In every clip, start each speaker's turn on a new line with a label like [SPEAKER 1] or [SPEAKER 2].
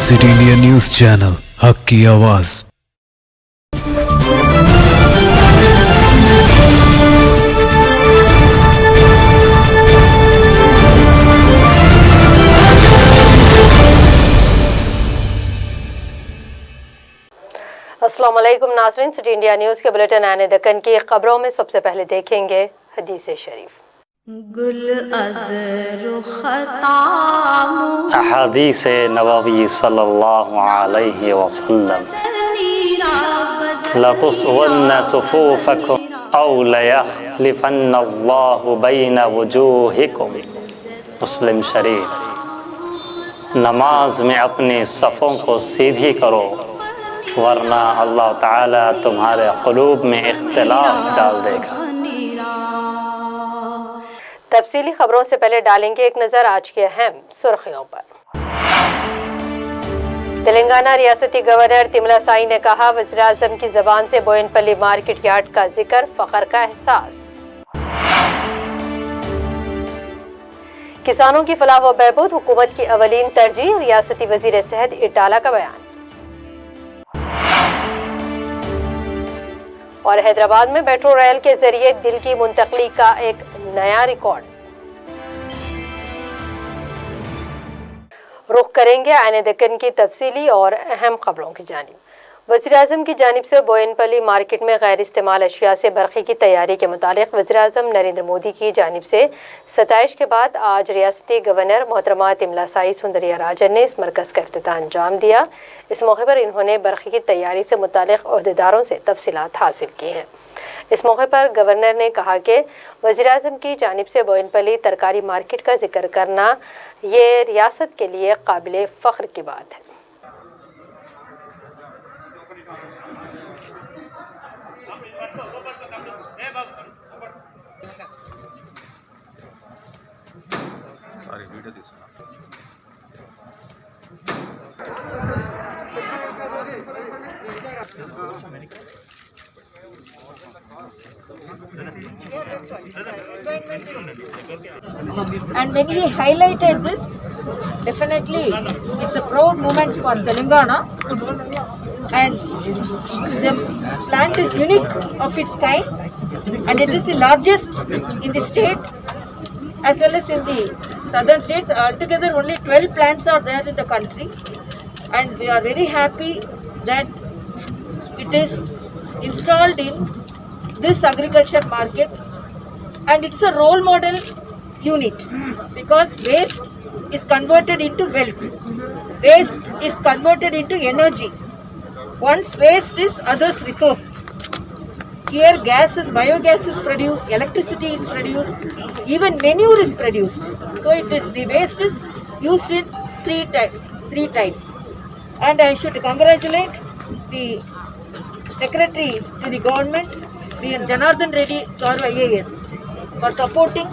[SPEAKER 1] City India news channel, हक की आवाज़।
[SPEAKER 2] अस्सलाम वालेकुम नाज़रीन, सिटी इंडिया न्यूज़ के बुलेटिन आने दक्कन की खबरों में सबसे पहले देखेंगे हदीस शरीफ।
[SPEAKER 3] अहादीस नबवी सल्लल्लाहु अलैहि वसल्लम ला तुसवन्न सुफूफकुम औ लयखलिफन्नल्लाहु बैन वजूहिकुम। मुस्लिम शरीफ। नमाज में अपनी सफ़ों को सीधी करो वरना अल्लाह ताला तुम्हारे क़ुलूब में इख्तिलाफ डाल देगा।
[SPEAKER 2] तफसीली खबरों से पहले डालेंगे एक नज़र आज की अहम सुर्खियों पर। तेलंगाना रियासती गवर्नर तिमलासाई ने कहा, वज़ीर आज़म की ज़बान से बोयनपल्ली मार्केट यार्ड का जिक्र, फ़ख्र का एहसास। किसानों की फलाह व बहबूद हुकूमत की अवलीन तरजीह, रियासती वज़ीर सेहत इटाला का बयान। और हैदराबाद में मेट्रो रेल के जरिए दिल की मुंतकली का एक नया रिकॉर्ड। रुख करेंगे आईने दक्कन की तफसीली और अहम खबरों की जानिब। वज़ीर आज़म की जानिब से बोयनपल्ली मार्केट में गैर इस्तेमाल अशिया से बरक़ी की तैयारी के मुतालिक वज़ीर आज़म नरेंद्र मोदी की जानिब से सताइश के बाद आज रियासती गवर्नर मोहतरमा तिमलासाई सुंदरिया राजन ने इस मरकज़ का इफ्तिताह अंजाम दिया। इस मौके पर इन्होंने बरक़ी की तैयारी से मुतालिक अहदेदारों से तफसीलात हासिल की हैं। इस मौके पर गवर्नर ने कहा कि वज़ीर आज़म की जानिब से बोयनपल्ली तरकारी मार्केट का जिक्र करना ये रियासत के लिए काबिल फ़ख्र की बात है।
[SPEAKER 4] And when we highlighted this, definitely it's a proud moment for Telangana, and the plant is unique of its kind, and it is the largest in the state as well as in the southern states. Altogether only 12 plants are there in the country, and we are very happy that it is installed in this agriculture market, and it's a role model unit because waste is converted into wealth, waste is converted into energy. Once waste is others resource. Here biogas is produced, electricity is produced, even manure is produced. So it is, the waste is used in three types. And I should congratulate the secretary to the government, the Janardhan Reddy Garu IAS, for supporting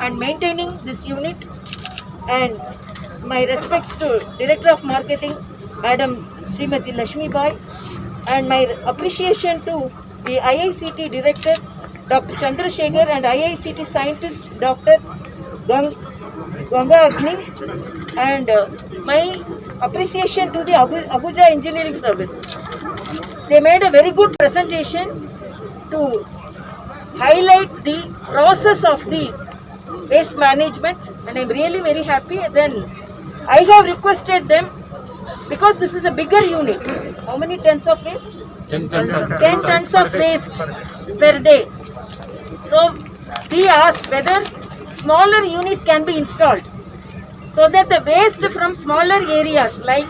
[SPEAKER 4] and maintaining this unit, and my respects to Director of Marketing Madam Srimati Lakshmi Bai, and my appreciation to the IICT Director Dr. Chandrasekhar and IICT Scientist Dr. Ganga Agni, and my appreciation to the Abuja Engineering Service. They made a very good presentation to highlight the process of the waste management, and I am really very happy. Then I have requested them, because this is a bigger unit. How many tons of waste? 10 tons of waste per day. So we asked whether smaller units can be installed so that the waste from smaller areas like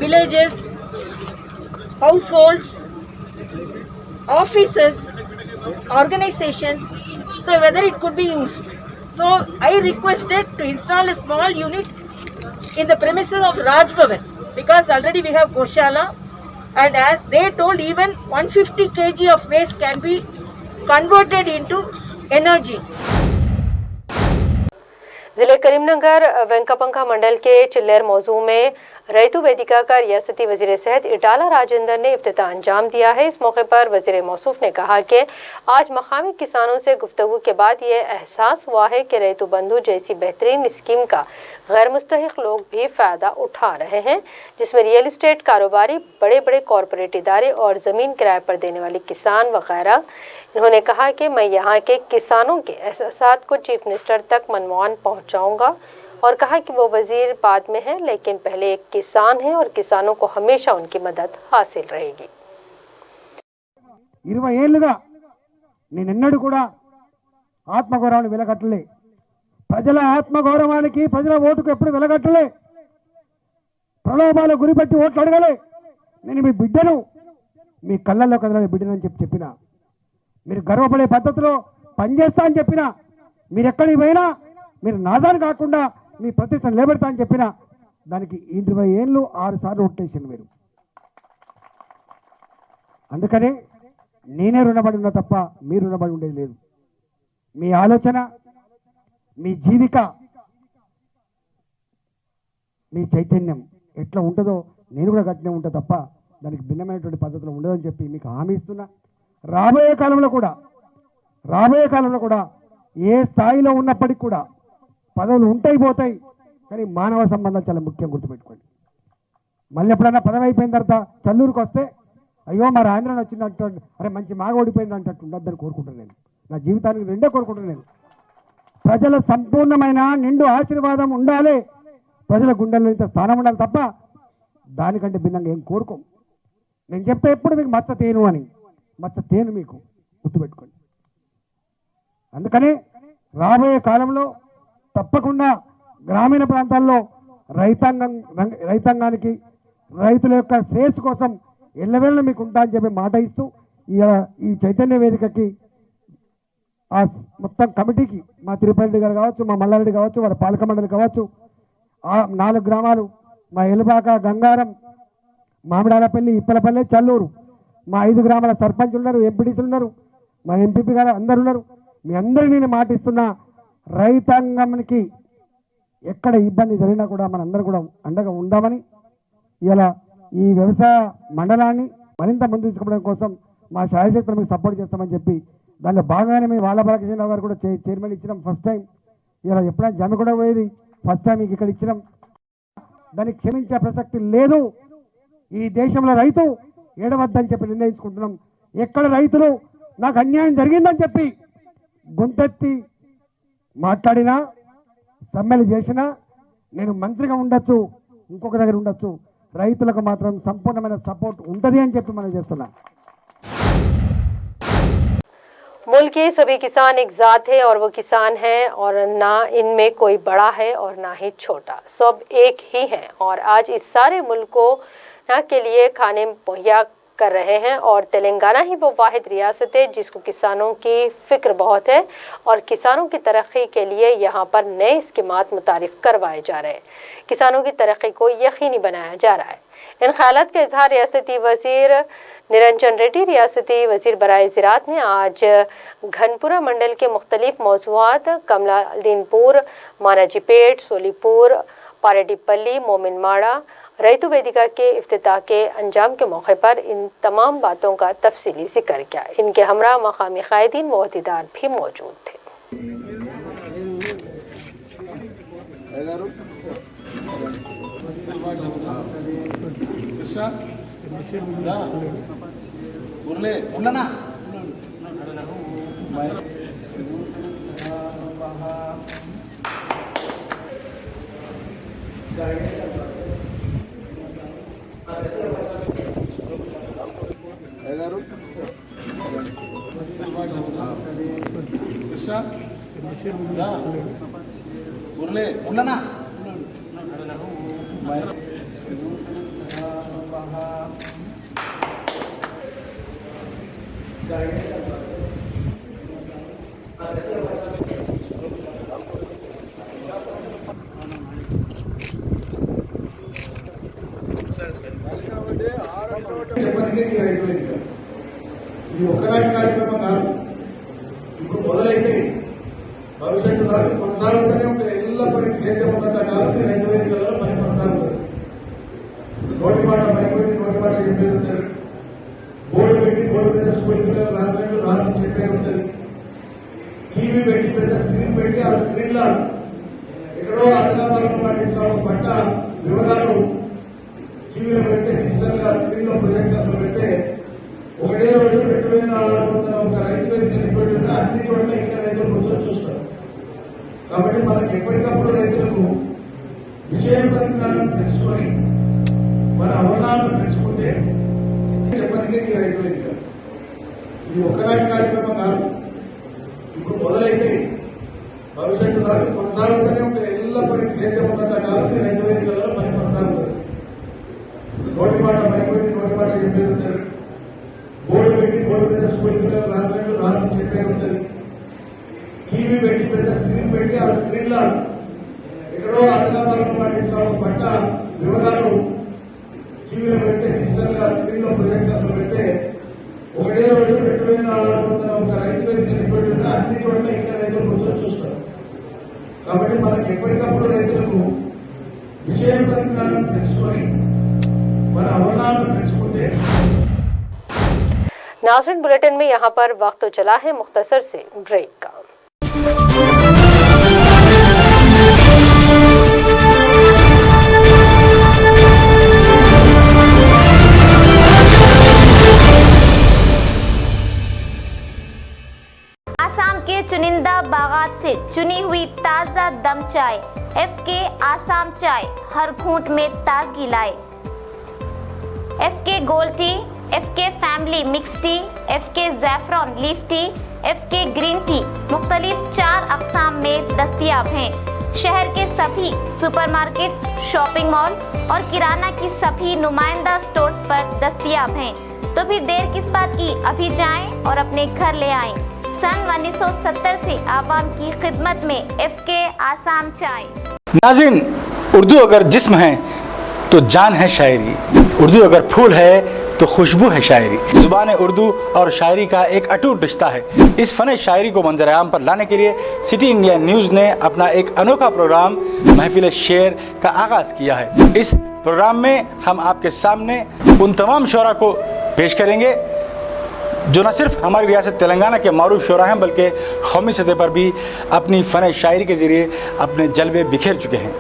[SPEAKER 4] villages, households, offices, organizations, so whether it could be used. So I requested to install a small unit in the premises of Raj Bhavan, because already we have Goshala, and as they told, even 150 kg of waste can be converted into energy.
[SPEAKER 2] जिले करीमनगर वेंकापंखा मंडल के चिल्लेर मौजू में रैतु वेदिका का रियासती वजीर सेहत इटाला राजेंद्र ने इफ्तिताह अंजाम दिया है। इस मौके पर वजीर मौसूफ ने कहा कि आज मकामी किसानों से गुफ्तगू के बाद ये एहसास हुआ है कि रैतु बंधु जैसी बेहतरीन स्कीम का गैर मुस्तहिक लोग भी फ़ायदा उठा रहे हैं, जिसमें रियल इस्टेट कारोबारी, बड़े बड़े कॉरपोरेट इदारे और ज़मीन किराए पर देने वाले किसान वगैरह। उन्होंने कहा कि मैं यहाँ के किसानों के एहसासात को चीफ मिनिस्टर तक मनवान पहुँचाऊँगा और कहा कि वो वजीर बाद में है, लेकिन पहले एक किसान है और किसानों को हमेशा उनकी मदद हासिल रहेगी।
[SPEAKER 5] 20 ఏళ్లుగా నేనెన్నడూ కూడా ఆత్మగౌరవాన్ని వెలగట్టలే. ప్రజల ఆత్మగౌరవానికి, ప్రజల ఓటుకు ఎప్పుడు వెలగట్టలే. ప్రలోభాల గురిపెట్టి ఓట్లు అడగలే. నేను మీ బిడ్డను, మీ కళ్ళల్లో కదలని బిడ్డనని చెప్పినా, మీరు గర్వపడే పద్ధతిలో పనిచేస్తా అని చెప్పినా, మీరు ఎక్కడికి పోయినా మీరు నాజాను కాకుండా మీ ప్రతిష్టను లేబెడతా అని చెప్పినా, దానికి 20 ఏళ్ళు 6 సార్లు ఓట్టేసింది మీరు. అందుకనే నేనే రుణపడి ఉన్నా తప్ప మీరు రుణపడి ఉండేది లేదు. మీ ఆలోచన, మీ జీవిక, మీ చైతన్యం ఎట్లా ఉంటుందో నేను కూడా గట్టినే ఉంటా తప్ప దానికి భిన్నమైనటువంటి పద్ధతిలో ఉండదని చెప్పి మీకు హామీ ఇస్తున్నా. రాబోయే కాలంలో కూడా ఏ స్థాయిలో ఉన్నప్పటికీ కూడా పదవులు ఉంటాయి పోతాయి, కానీ మానవ సంబంధాలు చాలా ముఖ్యం, గుర్తుపెట్టుకోండి. మళ్ళీ ఎప్పుడన్నా పదవి అయిపోయిన తర్వాత చల్లూరుకు వస్తే అయ్యో మా రాజేంద్రని వచ్చిందంటే అరే మంచి మాగ ఓడిపోయింది అంటట్టు ఉండద్దని కోరుకుంటున్నాను. నేను నా జీవితానికి రెండే కోరుకుంటున్నాను. ప్రజల సంపూర్ణమైన నిండు ఆశీర్వాదం ఉండాలి, ప్రజల గుండెల్లో ఇంత స్థానం ఉండాలి తప్ప దానికంటే భిన్నంగా ఏం కోరుకోం. నేను చెప్తే ఎప్పుడు మీకు మచ్చ తేను అని, మచ్చ తేను మీకు గుర్తుపెట్టుకోండి. అందుకనే రాబోయే కాలంలో తప్పకుండా గ్రామీణ ప్రాంతాల్లో రైతాంగానికి, రైతుల యొక్క శ్రేయస్సు కోసం ఎల్లవేళ మీకు ఉంటా అని చెప్పి మాట ఇస్తూ ఈ చైతన్య వేదికకి ఆ మొత్తం కమిటీకి మా తిరుపతి గారు కావచ్చు, మా మల్లారెడ్డి కావచ్చు, వారి పాలక మండలి కావచ్చు, ఆ 4 గ్రామాలు మా ఎలుబాక, గంగారం, మామిడాలపల్లి, ఇప్పలపల్లి, చల్లూరు, మా 5 గ్రామాల సర్పంచులు ఉన్నారు, ఎంపీటీసీలు ఉన్నారు, మా ఎంపీపీ గారు అందరు ఉన్నారు. మీ అందరినీ నేను మాటిస్తున్నా, రైతాంగానికి ఎక్కడ ఇబ్బంది జరిగినా కూడా మనందరూ కూడా అండగా ఉందామని, ఇలా ఈ వ్యవసాయ మండలాన్ని మరింత ముందు తీసుకోవడం కోసం మా శాయశక్తులు మీకు సపోర్ట్ చేస్తామని చెప్పి దాంట్లో భాగంగానే మేము వాళ్లబాలకృష్ణరావు గారు కూడా చైర్మన్ ఇచ్చినాం ఫస్ట్ టైం. ఇలా ఎప్పుడైనా జమ కూడా పోయేది ఫస్ట్ టైం మీకు ఇక్కడ ఇచ్చినాం. దానికి క్షమించే ప్రసక్తి లేదు. ఈ దేశంలో రైతు ఏడవద్దని చెప్పి నిర్ణయించుకుంటున్నాం. ఎక్కడ రైతులు నాకు అన్యాయం జరిగిందని చెప్పి గొంతెత్తి మాట్లాడినా, సమ్మెలు చేసినా, నేను మంత్రిగా ఉండొచ్చు, ఇంకొక దగ్గర ఉండొచ్చు, రైతులకు మాత్రం సంపూర్ణమైన సపోర్ట్ ఉంటుంది అని చెప్పి మనం చేస్తున్నాం.
[SPEAKER 2] मुल्क के सभी किसान एक जात है और वो किसान है और ना इनमें कोई बड़ा है और ना ही छोटा, सब एक ही है और आज इस सारे मुल्क को ना के लिए खाने मुहैया कर रहे हैं और तेलंगाना ही वो वाहिद रियासत है जिसको किसानों की फ़िक्र बहुत है और किसानों की तरक्की के लिए यहाँ पर नए स्कीमात मुतारिफ करवाए जा रहे हैं। किसानों की तरक्की को यकीनी बनाया जा रहा है। इन ख्यालात का इजहार रियासती वज़ीर निरंजन रेड्डी, रियासती वज़ीर बराए ज़राअत ने आज घनपुरा मंडल के मुख्तलिफ मौज़ूआत कमलादीनपुर, मानाजीपेट, सोलीपुर, पारेडीपल्ली, मोमिनमाड़ा रैतु वेदिका के इफ्तिताह के अंजाम के मौके पर इन तमाम बातों का तफसीली जिक्र किया। इनके हमरा मकामी कायदीन व अहदेदार भी मौजूद थे।
[SPEAKER 6] ఇది ఒకనాటి కార్యక్రమం కాదు. ఇప్పుడు మొదలైతే భవిష్యత్తు దాకా కొనసాగుతూనే ఉంటాయి. ఎల్లప్పుడూ సేద్యం ఉన్నంత కాలం రైతు వేదికలలో పని కొనసాగుతుంది. నోటి మాట భయపెట్టి నోటి మాట చెప్పేది ఉంటుంది. బోర్డు పెట్టి బోర్డు మీద స్కూల్ పిల్లలు రాసినట్టు రాసి చెప్పేది ఉంటుంది. టీవీ పెట్టి పెద్ద స్క్రీన్ పెట్టి ఆ స్క్రీన్ లో ఎక్కడో అదనపరంగా పాటించిన ఒక పంట వివరాలు టీవీలో పెడితే డిజిటల్ గా స్క్రీన్ లో ప్రొజెక్టర్లు పెడితే ఒకటే రోజు 2600 ఒక రైతు వేదిక రిపోర్ట్ ఉంటే అన్ని చోట్ల ఇంకా రైతులు కూర్చొని చూస్తారు. కాబట్టి మనకు ఎప్పటికప్పుడు రైతులకు విషయ పరిజ్ఞానం తెలుసుకొని మన అవగాహన పెంచుకుంటే చెప్పడానికే ఈ రైతు వేదిక. ఇది ఒకనాటి కార్యక్రమం కాదు. ఇప్పుడు మొదలైతే భవిష్యత్తు దాకా కొనసాగుతూనే ఉంటాయి. ఎల్లప్పుడూ సేద్యం ఉన్నంత కాలం రైతు వేదికలలో పని కొనసాగుతుంది. నోటి మాట భయపెట్టి నోటి మాట చెప్పేది ఉంటుంది. బోర్డు పెట్టి బోర్డు మీద స్కూల్ పిల్లలు రాసినట్టు రాసి చెప్పేది ఉంటుంది. టీవీ పెట్టి పెద్ద స్క్రీన్ పెట్టి ఆ స్క్రీన్ లో ఎక్కడో అదనపరంగా పాటించిన ఒక పంట వివరాలు టీవీలో పెడితే డిజిటల్ గా స్క్రీన్ లో ప్రొజెక్టర్లు పెడితే ఒకటే రోజు 2600 ఒక రైతు వేదిక రిపోర్ట్ ఉంటే అన్ని చోట్ల ఇంకా రైతులు కూర్చొని చూస్తారు. కాబట్టి మనకు ఎప్పటికప్పుడు రైతులకు విషయ పరిజ్ఞానం తెలుసుకొని మన అవగాహన పెంచుకుంటే.
[SPEAKER 2] नाज़रीन, बुलेटिन में यहाँ पर वक्त तो चला है मुख्तसर से ब्रेक का।
[SPEAKER 7] आसाम के चुनिंदा बागात से चुनी हुई ताज़ा दम चाय, एफके आसाम चाय हर घूंट में ताजगी लाए। एफके gold tea, एफके family mix T, एफके ज़ैफ़रॉन leaf tea, एफके green tea मुख्तलिफ 4 अक़साम में दस्तयाब हैं। शहर के सभी सुपरमार्केट्स, शॉपिंग मॉल और किराना की सभी नुमाइंदा स्टोर्स पर दस्तयाब हैं। तो फिर देर किस बात की, अभी जाएं और अपने घर ले आएं। सन 1970 से आवाम की खिदमत में एफके आसाम चाय।
[SPEAKER 8] नाज़रीन, उर्दू अगर जिस्म है तो जान है शायरी, उर्दू अगर फूल है तो खुशबू है शायरी। ज़ुबान उर्दू और शायरी का एक अटूट रिश्ता है। इस फ़न शायरी को मंजर आम पर लाने के लिए सिटी इंडिया न्यूज़ ने अपना एक अनोखा प्रोग्राम महफिल शेर का आगाज़ किया है। इस प्रोग्राम में हम आपके सामने उन तमाम शोरा को पेश करेंगे जो न सिर्फ हमारी रियासत तेलंगाना के मारूफ शोरा हैं बल्कि कौमी सतह पर भी अपनी फ़न शायरी के ज़रिए अपने जलवे बिखेर चुके हैं।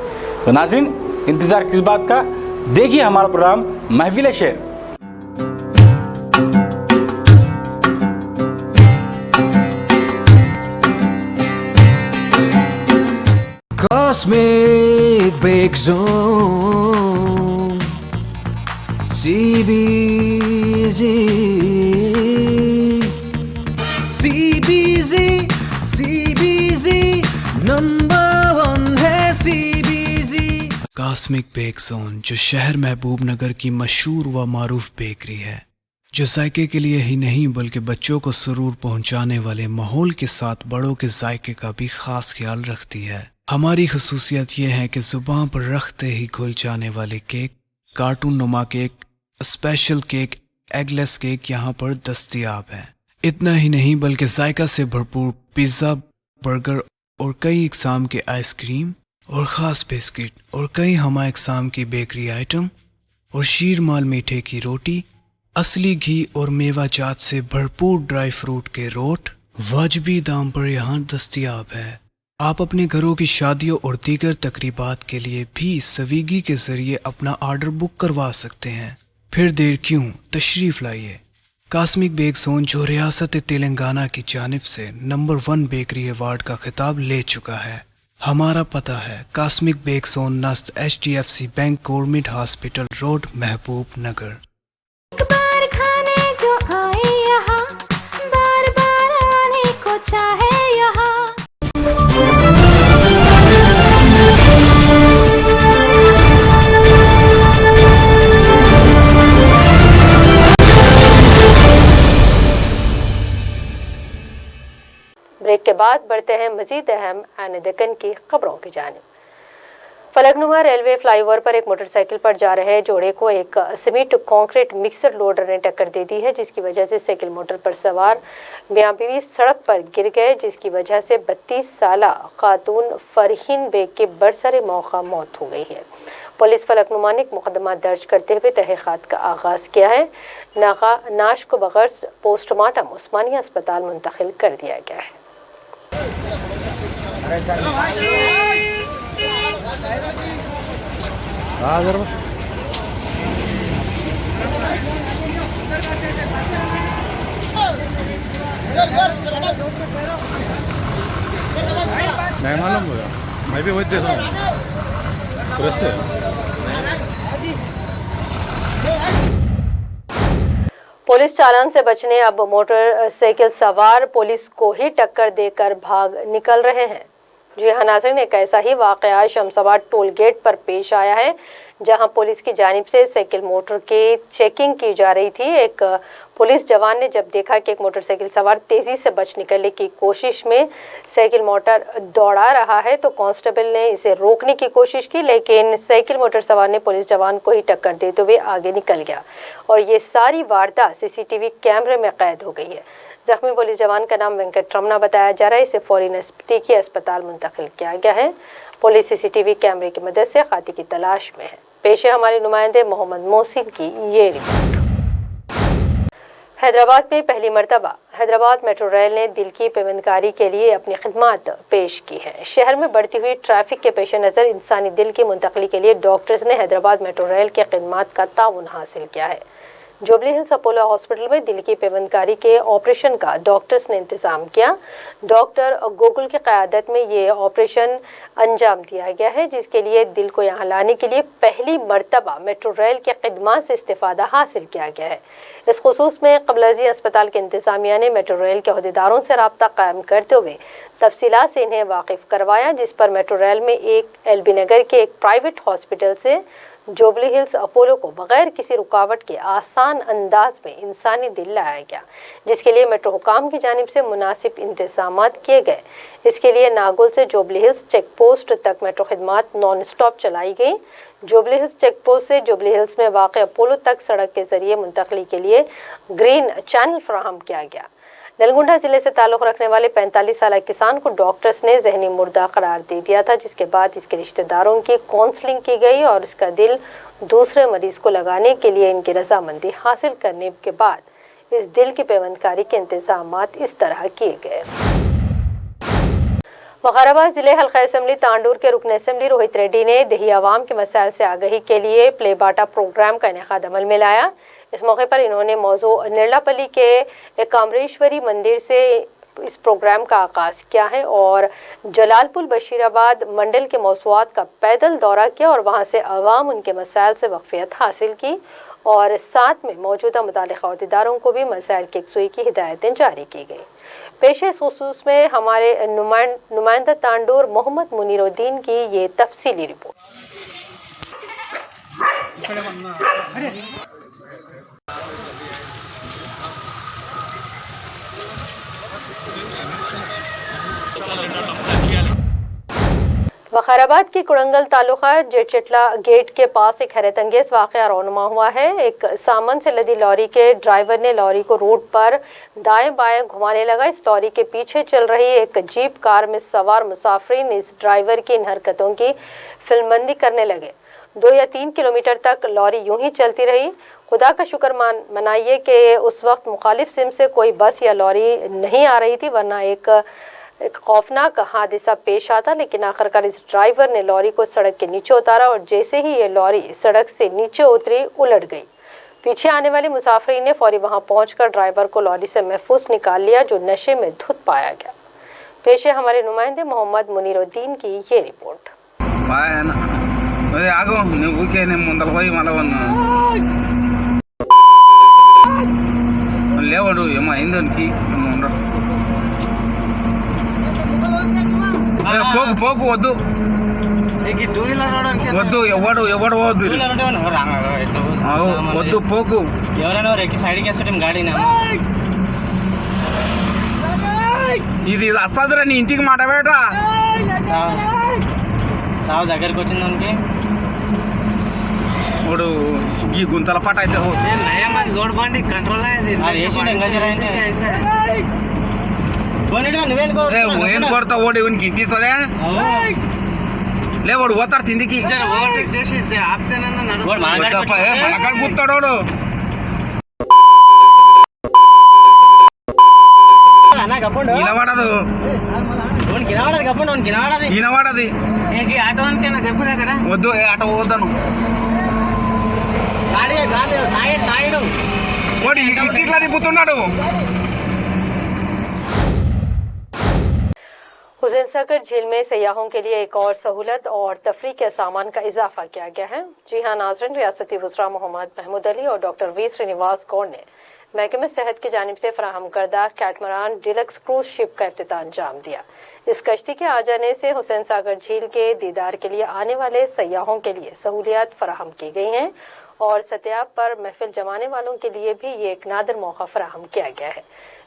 [SPEAKER 8] तो नाज़रीन, इंतज़ार किस बात का, देखिए हमारा प्रोग्राम महफिल शेर।
[SPEAKER 9] Cosmic Break Zone CBZ number 1 है CBZ।
[SPEAKER 1] कॉस्मिक बेक जोन, जो शहर महबूब नगर की मशहूर व मारूफ बेकरी है, जो जायके के लिए ही नहीं बल्कि बच्चों को सुरूर पहुंचाने वाले माहौल के साथ बड़ों के जायके का भी खास ख्याल रखती है। हमारी खसूसियत यह है कि जुबान पर रखते ही घुल जाने वाले केक, कार्टून नुमा cake, special cake, eggless cake यहाँ पर दस्तयाब है। इतना ही नहीं बल्कि जायका से भरपूर पिज़्ज़ा, बर्गर और कई इकसाम के आइसक्रीम और ख़ास बिस्किट और कई हमा इकसाम की बेकरी आइटम और शीरमाल मीठे की रोटी, असली घी और मेवा जात से भरपूर ड्राई फ्रूट के रोट वाजबी दाम पर यहाँ दस्तयाब है। आप अपने घरों की शादियों और दीगर तकरीबात के लिए भी स्विगी के जरिए अपना ऑर्डर बुक करवा सकते हैं। फिर देर क्यों, तशरीफ लाइए। कॉस्मिक बेक जोन, जो रियासत तेलंगाना की जानिब से नंबर 1 बेकरी अवार्ड का खिताब ले चुका है। हमारा पता है कॉस्मिक बेक जोन, नस्त HDFC bank, government hospital road, महबूब नगर।
[SPEAKER 7] एक बार खाने जो आए यहाँ, बार बार आने को चाहे यहाँ।
[SPEAKER 2] ब्रेक के बाद बढ़ते हैं मजीद अहम आने दक्कन की खबरों की जानिब। फलकनुमा रेलवे फ्लाईओवर पर एक मोटरसाइकिल पर जा रहे जोड़े को एक सीमेंट कंक्रीट मिक्सर लोडर ने टक्कर दे दी है, जिसकी वजह से साइकिल मोटर पर सवार मियां बीवी सड़क पर गिर गए, जिसकी वजह से 32 साला खातून फरहीन बेग के बरसरे मौका मौत हो गई है। पुलिस फलकनुमा ने एक मुकदमा दर्ज करते हुए तहकीकात का आगाज किया है। नाश को बगैर पोस्टमार्टम उस्मानिया अस्पताल मुंतकिल कर दिया गया है।
[SPEAKER 10] मैं मालूम हुआ, मैं भी वही देता हूँ।
[SPEAKER 2] पुलिस चालान से बचने अब मोटरसाइकिल सवार पुलिस को ही टक्कर देकर भाग निकल रहे हैं। जी हाँ नाज़रीन, एक ऐसा ही वाक़या शमशाबाद टोल गेट पर पेश आया है, जहां पुलिस की जानिब से साइकिल मोटर की चेकिंग की जा रही थी। एक पुलिस जवान ने जब देखा कि एक मोटरसाइकिल सवार तेज़ी से बच निकलने की कोशिश में साइकिल मोटर दौड़ा रहा है, तो कांस्टेबल ने इसे रोकने की कोशिश की, लेकिन साइकिल मोटर सवार ने पुलिस जवान को ही टक्कर देते हुए आगे निकल गया और ये सारी वारदात सीसीटीवी कैमरे में कैद हो गई है। जख्मी पुलिस जवान का नाम वेंकट रमना बताया जा रहा है। इसे फौरी नज़दीकी अस्पताल मुंतकिल किया गया है। पुलिस सीसीटीवी कैमरे की मदद से खाती की तलाश में है। पेश है हमारे नुमाइंदे मोहम्मद मोहसिन की ये रिपोर्ट। हैदराबाद में पहली मरतबा हैदराबाद मेट्रो रेल ने दिल की पेवंदकारी के लिए अपनी खिदमत पेश की है। शहर में बढ़ती हुई ट्रैफिक के पेश नज़र इंसानी दिल की मुंतकली के लिए डॉक्टर्स ने हैदराबाद मेट्रो रेल के खिदमत का ताउन हासिल किया है। जुबली हिल्स अपोलो हॉस्पिटल में दिल की पेवंदकारी के ऑपरेशन का डॉक्टर्स ने इंतजाम किया। डॉक्टर गोकुल की क़यादत में ये ऑपरेशन अंजाम दिया गया है, जिसके लिए दिल को यहाँ लाने के लिए पहली मरतबा मेट्रो रेल के खिदमत से इस्तेफादा हासिल किया गया है। इस खुसूस में क़ब्ल-अज़ी अस्पताल के इंतज़ामिया ने मेट्रो रेल के अहदेदारों से रब्ता कायम करते हुए तफसीलात से इन्हें वाकिफ़ करवाया, जिस पर मेट्रो रेल में एक एलबी नगर के एक प्राइवेट हॉस्पिटल से जुबली हिल्स अपोलो को बगैर किसी रुकावट के आसान अंदाज में इंसानी दिल लाया गया, जिसके लिए मेट्रो हुकाम की जानिब से मुनासिब इंतजामात किए गए। इसके लिए नागुल से जुबली हिल्स चेक पोस्ट तक मेट्रो खिदमत नॉन स्टॉप चलाई गई। जुबली हिल्स चेक पोस्ट से जुबली हिल्स में वाक़ अपोलो तक सड़क के जरिए मुंतकली के लिए ग्रीन चैनल फराहम किया गया। नलगुंडा जिले से ताल्लुक़ रखने वाले 45 साल किसान को डॉक्टर्स ने जहनी मुर्दा करार दे दिया था, जिसके बाद इसके रिश्तेदारों की काउंसलिंग की गई और इसका दिल दूसरे मरीज को लगाने के लिए इनकी रजामंदी हासिल करने के बाद इस दिल की पेवंदकारी के इंतजामात इस तरह किए गए। वकाराबाद जिले हल्का असम्बली तांडूर के रुकन असम्बली रोहित रेड्डी ने देही आवाम के मसाइल से आगही के लिए प्ले बाटा प्रोग्राम का इनेकाद अमल में लाया। इस मौके पर इन्होंने मौजू निर्लापल्ली के एकाम्रेश्वरी मंदिर से इस प्रोग्राम का आगाज़ किया है और जलालपुर बशीराबाद मंडल के मौसूआत का पैदल दौरा किया और वहां से अवाम उनके मसाइल से वाक़फियत हासिल की और साथ में मौजूदा मुताल्लिक़ा अहदेदारों को भी मसाइल की यकसुई की हिदायतें जारी की गई। पेशे खुसूस में हमारे नुमाइंदा तांडूर मोहम्मद मुनीरुद्दीन की ये तफसीली रिपोर्ट। वखाराबाद की कुड़ंगल तालुका जेचटला गेट के पास एक हैरत अंगेज वाक़या रौनुमा हुआ है। एक सामान से लदी लॉरी के ड्राइवर ने लॉरी को रोड पर दाएं बाएं घुमाने लगा। इस लॉरी के पीछे चल रही एक जीप कार में सवार मुसाफिरीन इस ड्राइवर की इन हरकतों की फिल्मबंदी करने लगे। 2 या 3 किलोमीटर तक लॉरी यूं ही चलती रही। खुदा का शुक्र मनाइए कि उस वक्त मुखालिफ सिम से कोई बस या लॉरी नहीं आ रही थी, वरना एक खौफनाक हादसा पेश आता। लेकिन आखिरकार इस ड्राइवर ने लॉरी को सड़क के नीचे उतारा और जैसे ही ये लॉरी सड़क से नीचे उतरी उलट गई। पीछे आने वाले मुसाफिर ने फौरी वहां पहुंचकर ड्राइवर को लॉरी से महफूज निकाल लिया, जो नशे में धुत पाया गया। पेश है हमारे नुमाइंदे मोहम्मद मुनीरुद्दीन की ये रिपोर्ट।
[SPEAKER 11] పోకు వద్దు వద్దు ఎవడు వద్దు వద్దు పోకు
[SPEAKER 12] ఎవరైనా ఎక్కి సైడ్కి వేస్తే గాడినా
[SPEAKER 11] ఇది వస్తుందిరా నీ ఇంటికి మాట బేట
[SPEAKER 12] సావు దగ్గరికి వచ్చిందానికి
[SPEAKER 11] ఇప్పుడు ఈ గుంతల పాట అయితే
[SPEAKER 12] నయం అది రోడ్ బండి కంట్రోల్
[SPEAKER 11] నువ్వేం కొడతా ఓడి ఇంటిస్తుందే లే వాడు పోతాడు తిందికి
[SPEAKER 12] ఓవర్టేక్ చేసి ఆపితేనన్నా
[SPEAKER 11] మనకాడ కూతాడు వినవాడదు వినవాడది
[SPEAKER 12] ఆటో అనికైనా చెప్పురా అక్కడ
[SPEAKER 11] వద్దు ఆటో పోతాను వాడు ఇట్లా తిప్పుతున్నాడు.
[SPEAKER 2] हुसैन सागर झील में सयाहों के लिए एक और सहूलत और तफरी के सामान का इजाफा किया गया है। जी हाँ नाज़रीन, रियासती वज़रा मोहम्मद महमूद अली और डॉक्टर वी श्रीनिवास गौड़ ने महकमे सेहत की जानिब से फराहम करदा कैटमरान डिलक्स क्रूज शिप का इफ्तिताह अंजाम दिया। इस कश्ती के आ जाने से हुसैन सागर झील के दीदार के लिए आने वाले सयाहों के लिए सहूलियात फराहम की गई हैं और सत्याब पर महफिल जमाने वालों के लिए भी ये एक नादिर मौका फराहम किया गया है।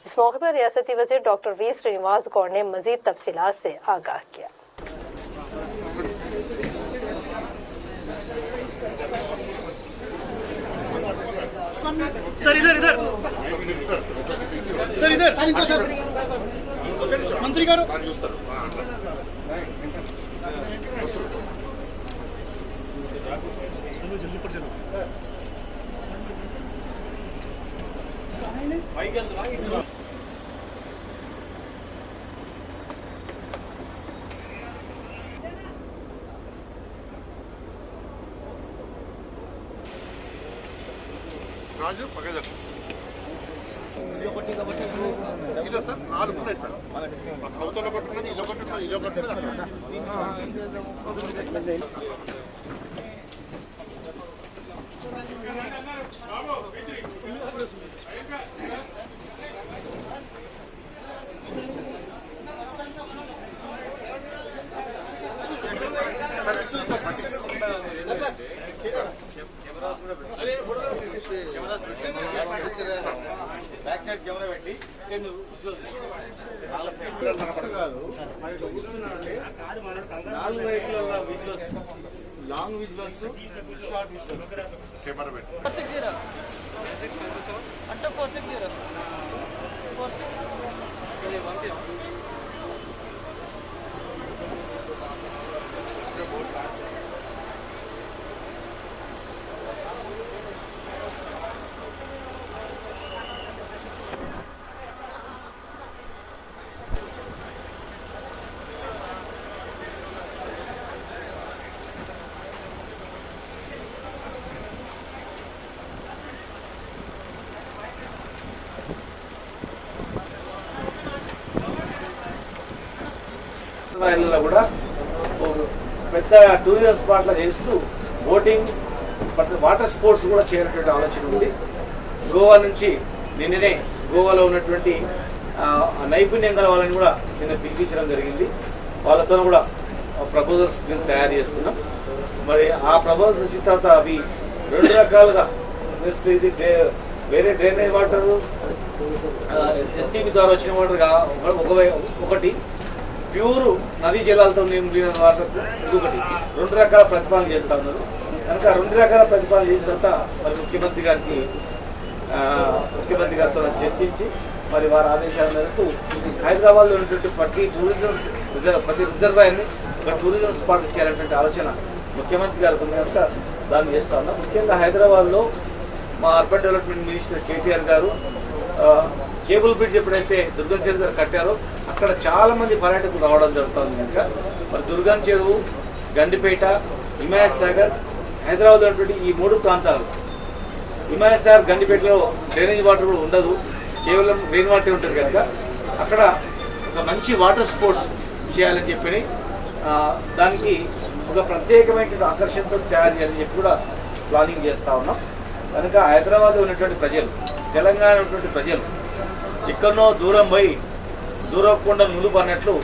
[SPEAKER 2] इस मौके पर रियासती वज़ीर डॉक्टर वी श्रीनिवास गौड़ ने मजीद तफसीलात से आगाह किया।
[SPEAKER 10] सर इधर इधर सर इधर मंत्री गारू
[SPEAKER 6] రాజు పగజర్ ఇదే సార్ 4 ఉన్నాయి సార్ అవతల ఒకటి ఉన్నది ఇదొకటి ఉన్నది ఇదొకటి
[SPEAKER 11] బ్యాక్ సైడ్ కెమెరా పెట్టి నాలుగు వైపుల visuals long visuals short visuals
[SPEAKER 6] camera పెట్టి
[SPEAKER 12] అంటే 46
[SPEAKER 11] కూడా పెద్ద టూరిజం స్పాట్లా చేస్తూ బోటింగ్ వాటర్ స్పోర్ట్స్ కూడా చేయాలనేటువంటి ఆలోచన ఉంది. గోవా నుంచి నిన్ననే గోవాలో ఉన్నటువంటి నైపుణ్యం గల వాళ్ళని కూడా నిన్న పిలిపించడం జరిగింది. వాళ్ళతో కూడా ప్రపోజల్స్ తయారు చేస్తున్నాం. మరి ఆ ప్రపోజల్స్ వచ్చిన తర్వాత అవి 2 రకాలుగా నెక్స్ట్ ఇది వేరే డ్రైనేజ్ వాటర్ ఎస్టీపీ ద్వారా వచ్చిన వాటర్ ఒకటి ప్యూర్ నదీ జలాలతో నిండిన వాటర్ ఇంకొకటి 2 రకాల ప్రతిపాదన చేస్తా ఉన్నారు. కనుక 2 రకాల ప్రతిపాదన చేసిన తర్వాత మరి ముఖ్యమంత్రి గారితో చర్చించి మరి వారి ఆదేశాల మేరకు హైదరాబాద్లో ఉన్నటువంటి ప్రతి రిజర్వాయర్ని ఒక టూరిజం స్పాట్ చేయాలనేటువంటి ఆలోచన ముఖ్యమంత్రి గారికి ఉంది. కనుక దాన్ని చేస్తా ఉన్నాం. ముఖ్యంగా హైదరాబాద్లో మా అర్బన్ డెవలప్మెంట్ మినిస్టర్ కేటీఆర్ గారు కేబుల్ బ్రిడ్జ్ ఎప్పుడైతే దుర్గం చెరువు గారు కట్టారో అక్కడ చాలా మంది పర్యాటకులు రావడం జరుగుతుంది. కనుక మరి దుర్గం చెరువు, గండిపేట, హిమాయత్ సాగర్, హైదరాబాద్ ఉన్నటువంటి ఈ 3 ప్రాంతాలు, హిమాయత్ సాగర్ గండిపేటలో డ్రైనేజ్ వాటర్ కూడా ఉండదు, కేవలం రెయిన్ వాటర్ ఉంటుంది. కనుక అక్కడ ఒక మంచి వాటర్ స్పోర్ట్స్ చేయాలని చెప్పి దానికి ఒక ప్రత్యేకమైన ఆకర్షణతో తయారు చేయాలని చెప్పి కూడా ప్లానింగ్ చేస్తూ ఉన్నాం. కనుక హైదరాబాద్లో ఉన్నటువంటి ప్రజలు, తెలంగాణ ఉన్నటువంటి ప్రజలు ఎక్కడనో దూరం పోయి దూరకుండా నులుపు అన్నట్లు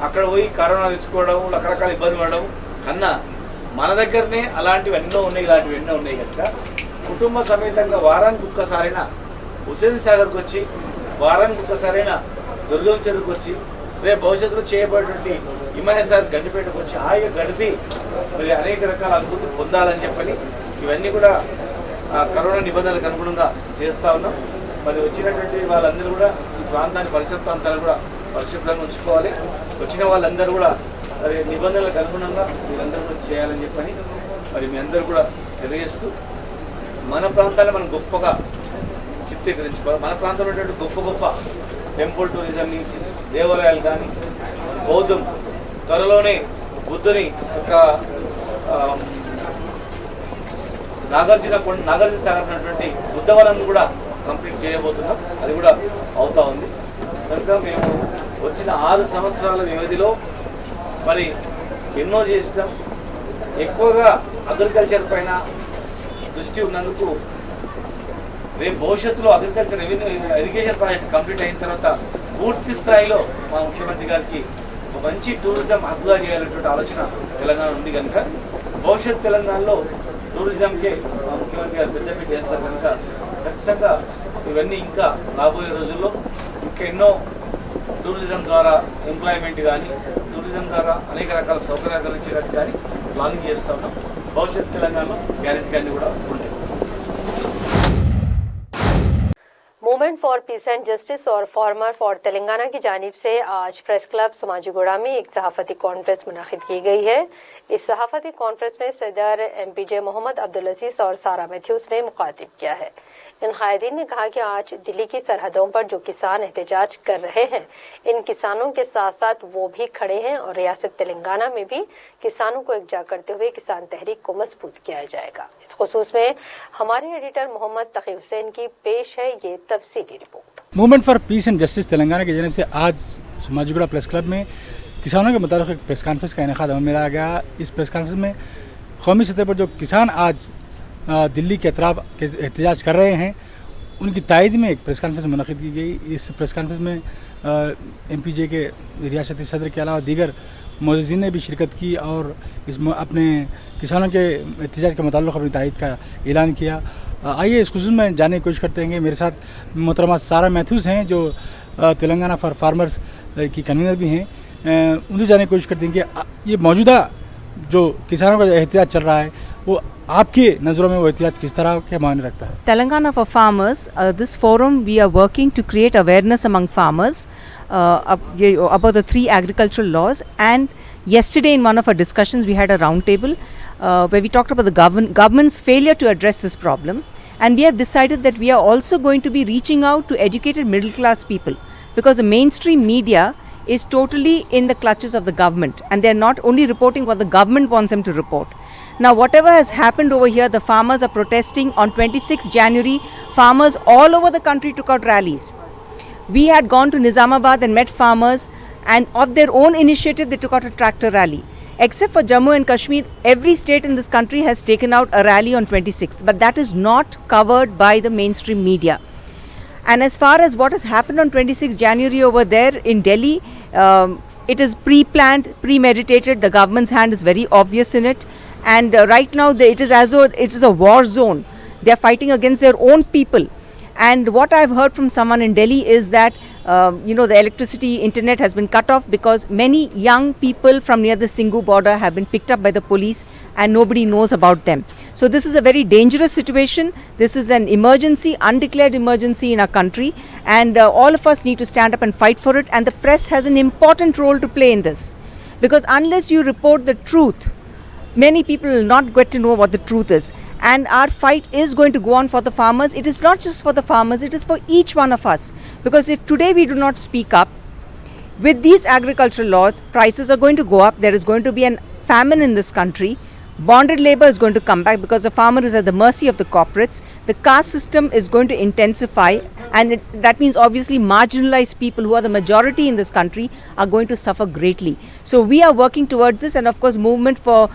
[SPEAKER 11] అక్కడ పోయి కరోనా తెచ్చుకోవడం, రకరకాల ఇబ్బంది పడడం కన్నా మన దగ్గరనే అలాంటివి ఎన్నో ఉన్నాయి, ఇలాంటివి ఎన్నో ఉన్నాయి. కనుక కుటుంబ సమేతంగా వారానికి ఒక్కసారైనా హుస్సేన్ సాగర్కి వచ్చి, వారానికి ఒక్కసారైనా దుర్గం చెరువుకి వచ్చి రేపు భవిష్యత్తులో చేయబడేటువంటి హిమాయసార్ గండిపేటకు వచ్చి హాయిగా గడిపి మరి అనేక రకాల అనుభూతి పొందాలని చెప్పని ఇవన్నీ కూడా కరోనా నిబంధనలకు అనుగుణంగా చేస్తా ఉన్నాం. మరి వచ్చినటువంటి వాళ్ళందరూ కూడా ఈ ప్రాంతాన్ని పరిసర ప్రాంతాలు కూడా పరిశుభ్రంగా ఉంచుకోవాలి. వచ్చిన వాళ్ళందరూ కూడా మరి నిబంధనలకు అనుగుణంగా మీరందరూ కూడా చేయాలని చెప్పని మరి మీ అందరూ కూడా తెలియజేస్తూ మన ప్రాంతాన్ని మనం గొప్పగా చిత్రీకరించుకోవాలి. మన ప్రాంతంలో ఉన్నటువంటి గొప్ప గొప్ప టెంపుల్ టూరిజంని, దేవాలయాలు కానీ, బౌద్ధం, త్వరలోనే బుద్ధుని యొక్క నాగార్జున సాగర్ ఉన్నటువంటి బుద్ధవనం కూడా కంప్లీట్ చేయబోతున్నాం. అది కూడా అవుతా ఉంది. కనుక మేము వచ్చిన 6 సంవత్సరాల వ్యవధిలో మరి ఎన్నో చేసినాం. ఎక్కువగా అగ్రికల్చర్ పైన దృష్టి ఉన్నందుకు రేపు భవిష్యత్తులో agriculture revenue irrigation project complete అయిన తర్వాత పూర్తి స్థాయిలో మా ముఖ్యమంత్రి గారికి ఒక మంచి టూరిజం హబ్గా చేయాలనేటువంటి ఆలోచన తెలంగాణ ఉంది. కనుక భవిష్యత్ తెలంగాణలో టూరిజంకే మా ముఖ్యమంత్రి గారు పెద్దపీట చేస్తారు. కనుక ఖచ్చితంగా ఇవన్నీ ఇంకా రాబోయే రోజుల్లో ఇంకా ఎన్నో టూరిజం ద్వారా ఎంప్లాయ్మెంట్ కానీ, టూరిజం ద్వారా అనేక రకాల సౌకర్యాలు కలిగించేటట్టు కానీ ప్లానింగ్ చేస్తూ ఉన్నాం. భవిష్యత్ తెలంగాణలో గ్యారెంటీ అన్ని కూడా ఉంటాయి.
[SPEAKER 2] Movement for piece and justice और फार्मर फॉर तेलंगाना की जानिब से आज प्रेस क्लब समाजीगुड़ा में एक सहाफती कॉन्फ्रेंस मुनाकिद की गई है। इस सहाफती कॉन्फ्रेंस में सदर MPJ मोहम्मद अब्दुल अजीज और सारा मैथ्यूज ने मुखातिब किया है। इन कायदीन ने कहा कि आज दिल्ली की सरहदों पर जो किसान एहतजाज कर रहे हैं, इन किसानों के साथ साथ वो भी खड़े हैं और रियासत तेलंगाना में भी किसानों को एकजा करते हुए किसान तहरीक को मजबूत किया जाएगा। इस खुसूस में हमारे एडिटर मोहम्मद तकी हुसैन की पेश है ये तफसीली report.
[SPEAKER 8] Movement for piece and justice Telangana की जानिब से आज समाजीगुड़ा प्रेस क्लब में किसानों के मुताबिक एक प्रेस कॉन्फ्रेंस का इनेकाद अमल में लाया गया। इस प्रेस कॉन्फ्रेंस में कौमी सतह पर जो किसान आज दिल्ली के अतराफ के एहतजाज कर रहे हैं, उनकी तायद में एक प्रेस कॉन्फ्रेंस मुनक़िद की गई। इस प्रेस कॉन्फ्रेंस में MPJ के रियासती सदर के अलावा दीगर मोअज़्ज़िज़ीन ने भी शिरकत की और इसमें अपने किसानों के एहतजाज के मुताल्लिक़ अपनी तायद का ऐलान किया। आइए इस खुसूस में जानने की कोशिश करते हैं। मेरे साथ मोहतरमा सारा मैथ्यूज हैं जो तेलंगाना फॉर फार्मर्स की कन्वीनर भी हैं। उनसे जानने की कोशिश करते हैं कि ये मौजूदा जो किसानों का एहतजाज चल रहा है वो आपके नज़रों में वो एहतियात किस तरह के मायने रखता है?
[SPEAKER 4] Telangana for farmers, this forum we are working to create awareness among farmers about the 3 agricultural laws, and yesterday in one of our discussions we had a round table where we talked about the government's failure to address this problem, and we have decided that we are also going to be reaching out to educated middle class people, because the mainstream media is totally in the clutches of the government and they are not only reporting what the government wants them to report. Now whatever has happened over here, the farmers are protesting. On 26th January, farmers all over the country took out rallies. We had gone to Nizamabad and met farmers, and of their own initiative they took out a tractor rally. Except for Jammu and Kashmir, every state in this country has taken out a rally on 26th, but that is not covered by the mainstream media. And as far as what has happened on 26th January over there in Delhi, it is pre-planned, premeditated. The government's hand is very obvious in it. And right now it is as though it is a war zone. They are fighting against their own people. And what I have heard from someone in Delhi is that the electricity, internet has been cut off because many young people from near the Singhu border have been picked up by the police and nobody knows about them. So this is a very dangerous situation. This is an emergency, undeclared emergency in our country, and all of us need to stand up and fight for it, and the press has an important role to play in this, because unless you report the truth, many people will not get to know what the truth is. And our fight is going to go on for the farmers. It is not just for the farmers, it is for each one of us, because if today we do not speak up with these agricultural laws, prices are going to go up. There is going to be a famine in this country. Bonded labor is going to come back because the farmer is at the mercy of the corporates. The caste system is going to intensify, and that means obviously marginalized people, who are the majority in this country, are going to suffer greatly. So we are working towards this, and of course Movement for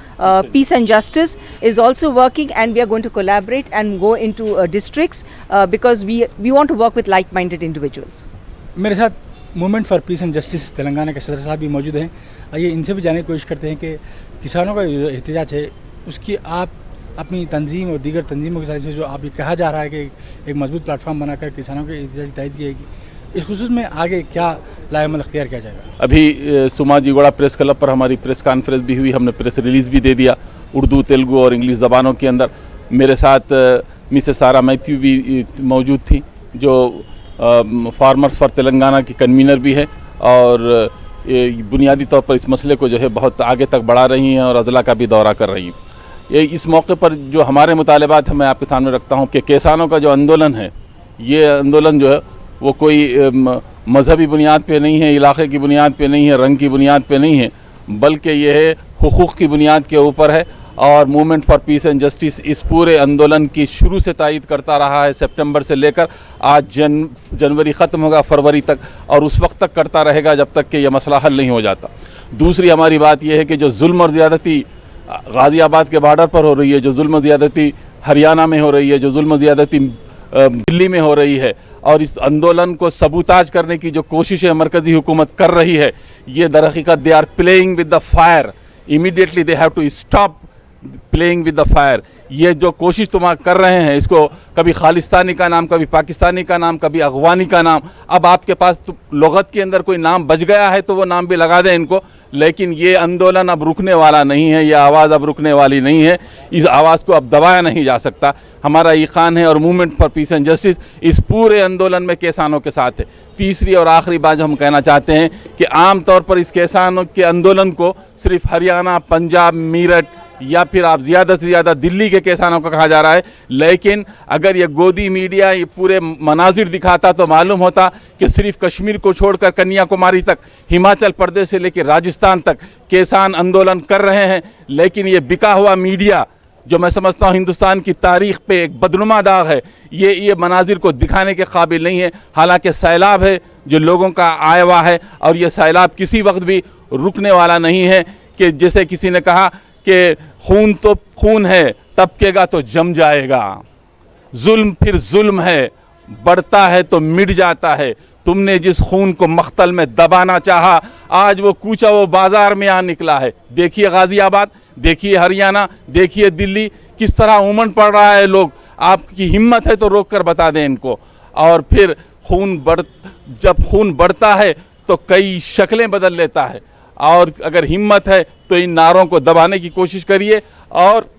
[SPEAKER 4] Peace and Justice is also working, and we are going to collaborate and go into districts because we want to work with like-minded individuals.
[SPEAKER 8] मेरे साथ movement for piece and justice Telangana के सदर साहब भी मौजूद हैं। आइए इनसे भी जानने की कोशिश करते हैं कि किसानों का जो एहतजाज है उसकी आप अपनी तंजीम और दीगर तंजीमों के साथ जो आप ये कहा जा रहा है कि एक मजबूत प्लेटफॉर्म बनाकर किसानों के एहतजाज की तायद की जाएगी, इस खुसूस में आगे क्या लाएमल अख्तियार किया जाएगा?
[SPEAKER 13] अभी सुमाजीगोड़ा प्रेस क्लब पर हमारी प्रेस कॉन्फ्रेंस भी हुई, हमने प्रेस रिलीज़ भी दे दिया उर्दू, तेलुगु और इंग्लिश ज़बानों के अंदर। मेरे साथ मिसेस सारा मैथ्यू भी मौजूद थी, जो फार्मर्स फॉर तेलंगाना की कन्वीनर भी है और बुनियादी तौर पर इस मसले को जो है बहुत आगे तक बढ़ा रही हैं और अजला का भी दौरा कर रही हैं। ये इस मौके पर जो हमारे मुतालबात हैं मैं आपके सामने रखता हूँ कि किसानों का जो आंदोलन है, ये आंदोलन जो है वो कोई मजहबी बुनियाद पे नहीं है, इलाके की बुनियाद पे नहीं है, रंग की बुनियाद पे नहीं है, बल्कि ये है हुकूक़ की बुनियाद के ऊपर है। और movement for piece and justice इस पूरे आंदोलन की शुरू से तायद करता रहा है, सितंबर से लेकर आज जनवरी ख़त्म होगा फरवरी तक, और उस वक्त तक करता रहेगा जब तक कि यह मसला हल नहीं हो जाता। दूसरी हमारी बात यह है कि जो जुल्म और ज़्यादती गाज़ियाबाद के बॉर्डर पर हो रही है, जो जुल्म ज़्यादती हरियाणा में हो रही है, जो जुल्म ज़्यादती दिल्ली में हो रही है, और इस आंदोलन को सबूताज करने की जो कोशिशें मरकज़ी हुकूमत कर रही है, ये दर हकीकत they are playing with the fire. Immediately they have to stop playing with the fire. ये जो कोशिश तुम कर रहे हैं, इसको कभी खालिस्तानी का नाम, कभी पाकिस्तानी का नाम, कभी अगवानी का नाम, अब आपके पास लुगत के अंदर कोई नाम बच गया है तो वो नाम भी लगा दें इनको, लेकिन ये आंदोलन अब रुकने वाला नहीं है, ये आवाज़ अब रुकने वाली नहीं है, इस आवाज़ को अब दबाया नहीं जा सकता। हमारा ईकान है और movement for piece and justice इस पूरे आंदोलन में किसानों के साथ है। तीसरी और आखिरी बात जो हम कहना चाहते हैं कि आम तौर पर इस किसानों के आंदोलन को सिर्फ हरियाणा, पंजाब, मीरठ या फिर आप ज़्यादा से ज़्यादा दिल्ली के किसानों को कहा जा रहा है, लेकिन अगर ये गोदी मीडिया ये पूरे मनाजिर दिखाता तो मालूम होता कि सिर्फ कश्मीर को छोड़कर कन्याकुमारी तक, हिमाचल प्रदेश से लेकर राजस्थान तक किसान आंदोलन कर रहे हैं। लेकिन ये बिका हुआ मीडिया जो मैं समझता हूँ हिंदुस्तान की तारीख पे एक बदनुमा दाग है, ये मनाजिर को दिखाने के काबिल नहीं है। हालांकि सैलाब है जो लोगों का आया हुआ है, और ये सैलाब किसी वक्त भी रुकने वाला नहीं है। कि जैसे किसी ने कहा कि खून तो खून है, टपकेगा तो जम जाएगा, जुल्म फिर जुल्म है, बढ़ता है तो मिट जाता है। तुमने जिस खून को मख्तल में दबाना चाहा, आज वो कूचा वो बाजार में आ निकला है। देखिए गाज़ियाबाद, देखिए हरियाणा, देखिए दिल्ली, किस तरह उमड़ पड़ रहा है लोग। आपकी हिम्मत है तो रोक कर बता दें इनको। और फिर जब खून बढ़ता है तो कई शक्लें बदल लेता है, और अगर हिम्मत है तो इन नारों को दबाने की कोशिश करिए और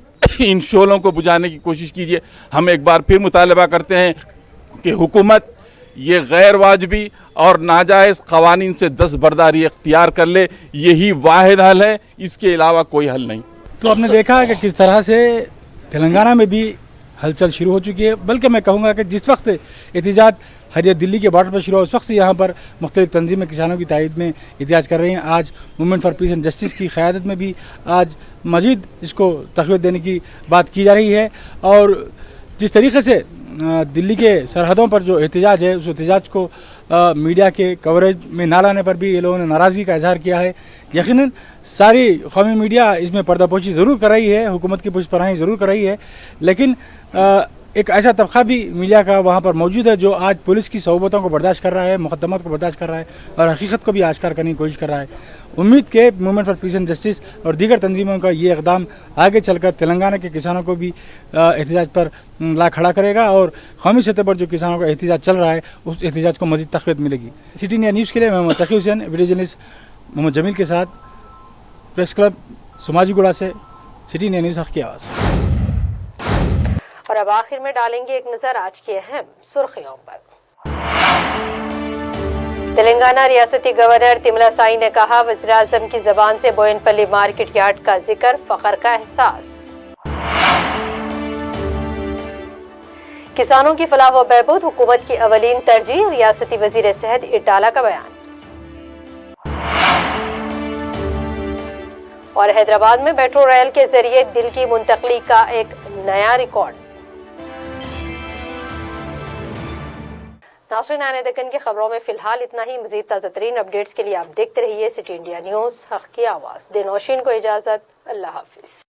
[SPEAKER 13] इन शोलों को बुझाने की कोशिश कीजिए। हम एक बार फिर मुतालबा करते हैं कि हुकूमत ये गैर वाजबी और नाजायज़ क़वानीन से दस्तबरदारी इख्तियार कर ले, यही वाहिद हल है, इसके अलावा कोई हल नहीं।
[SPEAKER 8] तो आपने देखा कि किस तरह से तेलंगाना में भी हलचल शुरू हो चुकी है, बल्कि मैं कहूँगा कि जिस वक्त एहतजाज हरियाणा दिल्ली के बॉर्डर पर शुरू हुआ, उस वक्त से यहाँ पर मुख्तलिफ तंजीमें किसानों की तायद में एहतजाज कर रही हैं। आज movement for piece and justice की क़यादत में भी आज मज़ीद इसको तक़वीत देने की बात की जा रही है। और जिस तरीके से दिल्ली के सरहदों पर जो एहतजाज है, उस एहतजाज को मीडिया के कवरेज में ना लाने पर भी ये लोगों ने नाराज़गी का इजहार किया है। यकीनन सारी कौमी मीडिया इसमें पर्दापोशी ज़रूर कर रही है, हुकूमत की पुष्पराही ज़रूर कर रही है, लेकिन एक ऐसा तबका भी मीडिया का वहाँ पर मौजूद है जो आज पुलिस की सोबतों को बर्दाश्त कर रहा है, मुकदमात को बर्दाश्त कर रहा है और हकीकत को भी आश्कार करने की कोशिश कर रहा है। उम्मीद के movement for piece and justice और दीगर तंजीमों का ये इक़दाम आगे चलकर तेलंगाना के किसानों को भी एहतजाज पर ला खड़ा करेगा, और कौमी सतह पर जो किसानों का एहतजाज चल रहा है उस एहतजाज को मज़ीद तक़वीत मिलेगी। सिटी इंडिया न्यूज़ के लिए मैं मोहम्मद तकी हुसैन, वीडियो जर्नलिस्ट मोहम्मद जमील के साथ, प्रेस क्लब सुमाजीगुड़ा से, सिटी इंडिया न्यूज़ हक़ की आवाज़।
[SPEAKER 2] और अब आखिर में डालेंगे एक नजर आज की अहम सुर्खियों पर। तेलंगाना रियासती गवर्नर तिमलासाई ने कहा, वज़ीर-ए-आज़म की ज़बान से बोयनपल्ली मार्केट यार्ड का जिक्र, फख्र का एहसास। किसानों की फलाह व बहबूद हुकूमत की अवलीन तरजीह, रियासती वज़ीर सेहत इटाला का बयान। और हैदराबाद में मेट्रो रेल के जरिए दिल की मुंतकली का एक नया रिकॉर्ड। नाज़रीन, आने दक्कन की खबरों में फिलहाल इतना ही। मज़ीद ताज़ा तरीन अपडेट्स के लिए आप देखते रहिए सिटी इंडिया न्यूज़ हक़ की आवाज़। दिनोशीन को इजाज़त, अल्लाह हाफ़िज़।